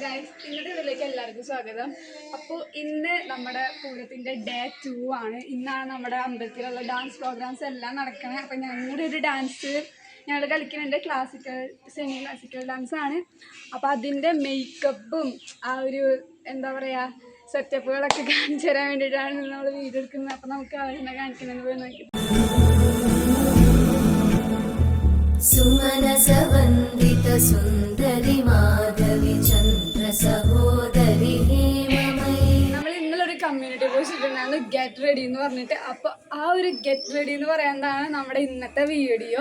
Guys, ഇന്നത്തെ വീഡിയോയിലേക്ക് എല്ലാവർക്കും സ്വാഗതം. അപ്പോൾ ഇന്ന് നമ്മുടെ പൂരത്തിൻ്റെ ഡേ 2 ആണ്. ഇന്നാണ് നമ്മുടെ അമ്പലത്തിലുള്ള ഡാൻസ് പ്രോഗ്രാംസ് എല്ലാം നടക്കുന്നത്. അപ്പോൾ ഞങ്ങളുടെ ഒരു ഡാൻസ് ഞങ്ങൾ കളിക്കുന്നുണ്ട്, സെമി ക്ലാസിക്കൽ ഡാൻസ് ആണ്. അപ്പോൾ അതിൻ്റെ മേക്കപ്പും ആ ഒരു എന്താ പറയുക സെറ്റപ്പുകളൊക്കെ കാണിച്ചു തരാൻ വേണ്ടിയിട്ടാണ് നമ്മൾ വീഡിയോ എടുക്കുന്നത്. അപ്പോൾ നമുക്ക് അതിനെ കാണിക്കുന്നത് പോയി നോക്കി. സുമനസവന്ദിത സുന്ദരി മാധവി ചന്ദ്ര സഹോദരി നമ്മൾ ഇന്നലെ ഒരു കമ്മ്യൂണിറ്റി പോസ്റ്റ് ഇട്ടിട്ടുണ്ടായിരുന്നു ഗെറ്റ് റെഡി എന്ന് പറഞ്ഞിട്ട്. അപ്പോൾ ആ ഒരു ഗെറ്റ് റെഡി എന്ന് പറയുന്നതാണ് നമ്മുടെ ഇന്നത്തെ വീഡിയോ.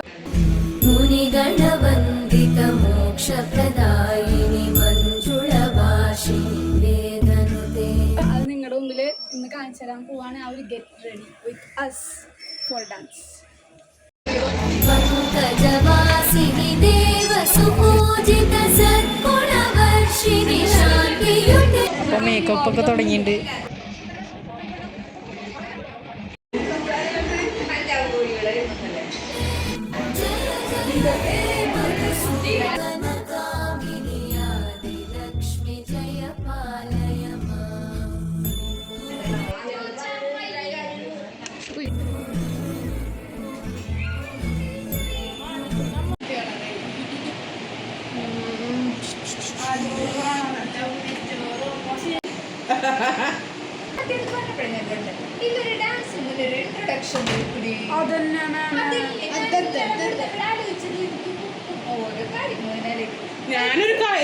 മുനിഗണവന്ദിത മോക്ഷപ്രദായിനി മഞ്ജുളഭാഷിണി വേദനുദേ. അത് നിങ്ങളുടെ മുമ്പിൽ ഇന്ന് കാണിച്ചു തരാൻ പോവാണ്. ആ ഒരു get ready with us for dance. പങ്കജവാസിനി ദേവസുപൂജിത സദ്ഗുണവർഷിണി ശാന്തിയുടെ. അപ്പോൾ മേക്കപ്പ് ഒക്കെ തുടങ്ങിയിട്ടുണ്ട്. ലക്ഷ്മി ജയപാലയ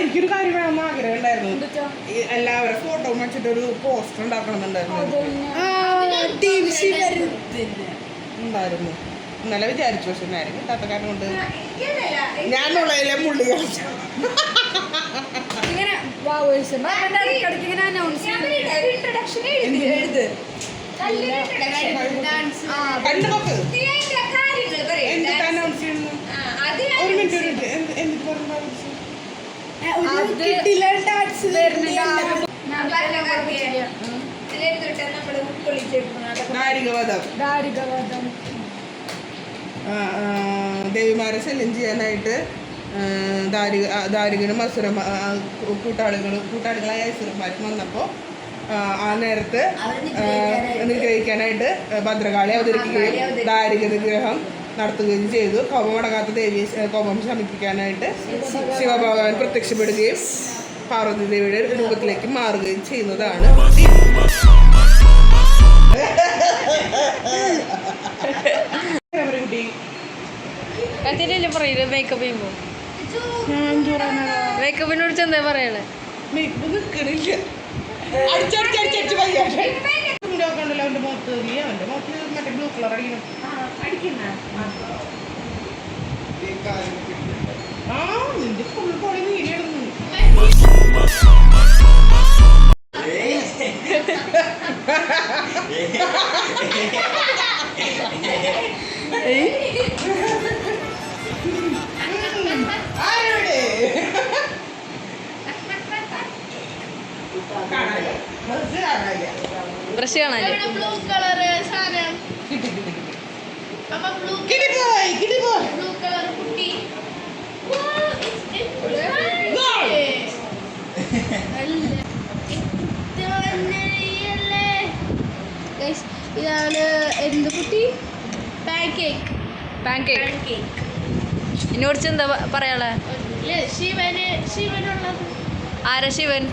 എനിക്കൊരു കാര്യം വേണമെന്ന് ആഗ്രഹം ഉണ്ടായിരുന്നു. എല്ലാവരും ഫോട്ടോ വെച്ചിട്ടൊരു പോസ്റ്റർ ഉണ്ടാക്കണമെന്നുണ്ടായിരുന്നു. ഇന്നലെ വിചാരിച്ചു, പക്ഷെ നേരം കിട്ടാത്തക്കാരൻ കൊണ്ട് ഞാനുള്ളതിലെ മുള്ളി കളിച്ചു. ഒരു മിനിറ്റ് എന്നിട്ട് പറഞ്ഞു ദേവിമാരെ ശല്യം ചെയ്യാനായിട്ട് ദാരികനും കൂട്ടാളികളായ അസുരന്മാരും വന്നപ്പോൾ ആ നേരത്ത് നിഗ്രഹിക്കാനായിട്ട് ഭദ്രകാളി അവതരിക്കുകയും ദാരിക നിഗ്രഹം നടത്തുകയും ചെയ്തു. കോപമടങ്ങാത്ത ദേവിയെ കോപം ശമിപ്പിക്കാനായിട്ട് ശിവഭഗവാൻ പ്രത്യക്ഷപ്പെടുകയും പാർവതി ദേവിയുടെ രൂപത്തിലേക്ക് മാറുകയും ചെയ്യുന്നതാണ്. മേക്കപ്പ് ചെയ്യുമ്പോ മേക്കപ്പിനോട് ചെന്താ പറയണേ? മേക്കപ്പ് നിൽക്കണില്ല, അടിച്ചടിച്ചടിച്ചടിച്ച് വയ്യാണ്ടല്ലോ. അവന്റെ മുഖത്ത് അവന്റെ മുഖത്ത് മറ്റേ ബ്ലൂ കളർ അടിക്കണം. ആ നിന്റെ ഫുൾ ബോഡി നീരിടുന്നു. ബ്രഷ് കാണാല്ലേ? ഇതാണ് എന്ത് കുട്ടി? പാൻകേക്ക്. എന്നോട് എന്താ പറയാളെ? ശിവനുള്ളത്. ആരാ ശിവൻ?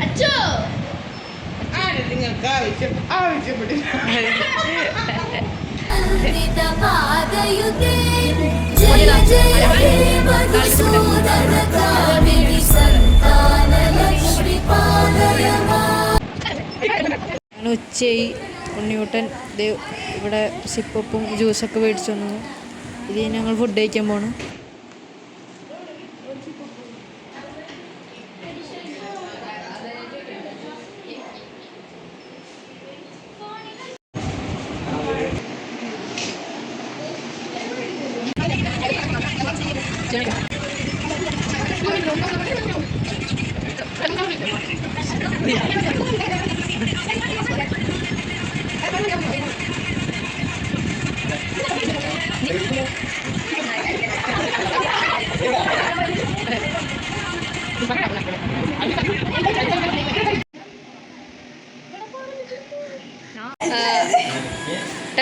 അച്ചോ നിങ്ങൾക്ക് ആവശ്യപ്പെട്ടില്ല. ഉച്ചയായി. ഉണ്ണിയൂട്ടൻ ഇവിടെ സിപ്പപ്പും ജ്യൂസൊക്കെ മേടിച്ചു വന്നു. ഇത് ഞങ്ങൾ ഫുഡ് കഴിക്കാൻ പോണു.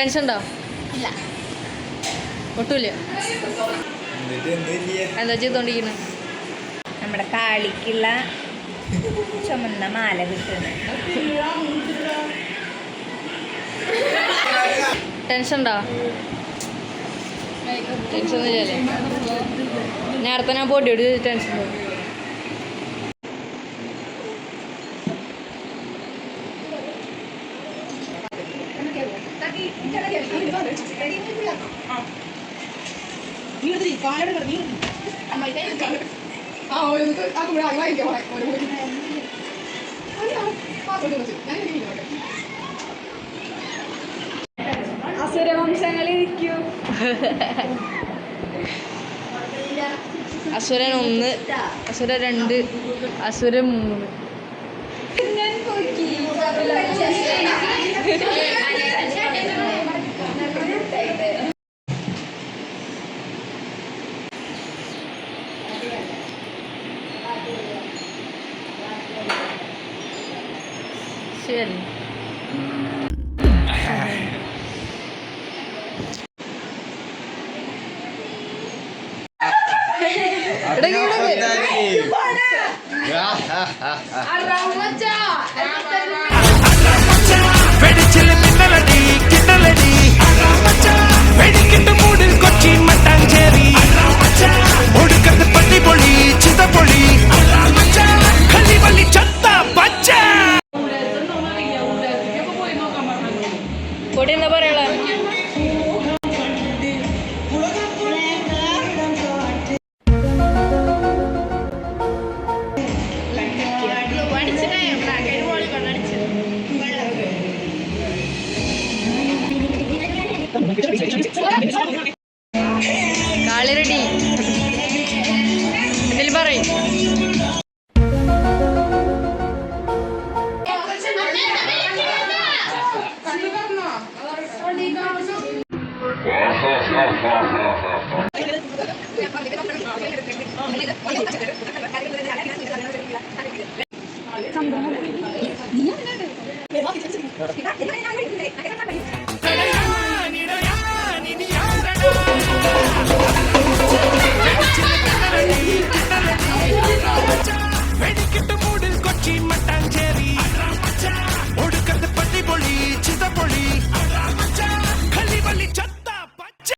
ടെൻഷൻ ഉണ്ടോ? ഇല്ല. ഒട്ടുമില്ല. എന്താ ചെയ്തോണ്ടിരിക്കുന്നത്? നമ്മുടെ കാളിക്കുള്ള ചുമന്ന മാല കിട്ടുന്നത്. ടെൻഷൻ ഉണ്ടോ? ടെൻഷൻ ഒന്നും ഇല്ലല്ലേ? നേരത്തെ ഞാൻ പൊടിയോട് ടെൻഷൻ ഉണ്ടോ? അസുരവംശങ്ങളിരിക്കൂ. അസുരൻ 1, അസുരൻ 2, അസുരൻ 3. ശരി. വെടിച്ചില് മിന്നലടി കിണ്ടലടി വെടിക്കിട്ട് മൂടിൽ കൊച്ചി മട്ടാഞ്ചേരി ഒടുക്കത്ത് പള്ളിപൊളി ചിതപ്പൊളി കല്ലിവള്ളി ചത്ത പച്ച. പൊടി എന്താ പറയാ? കാളി റെഡി. എന്തെങ്കിലും പറയും.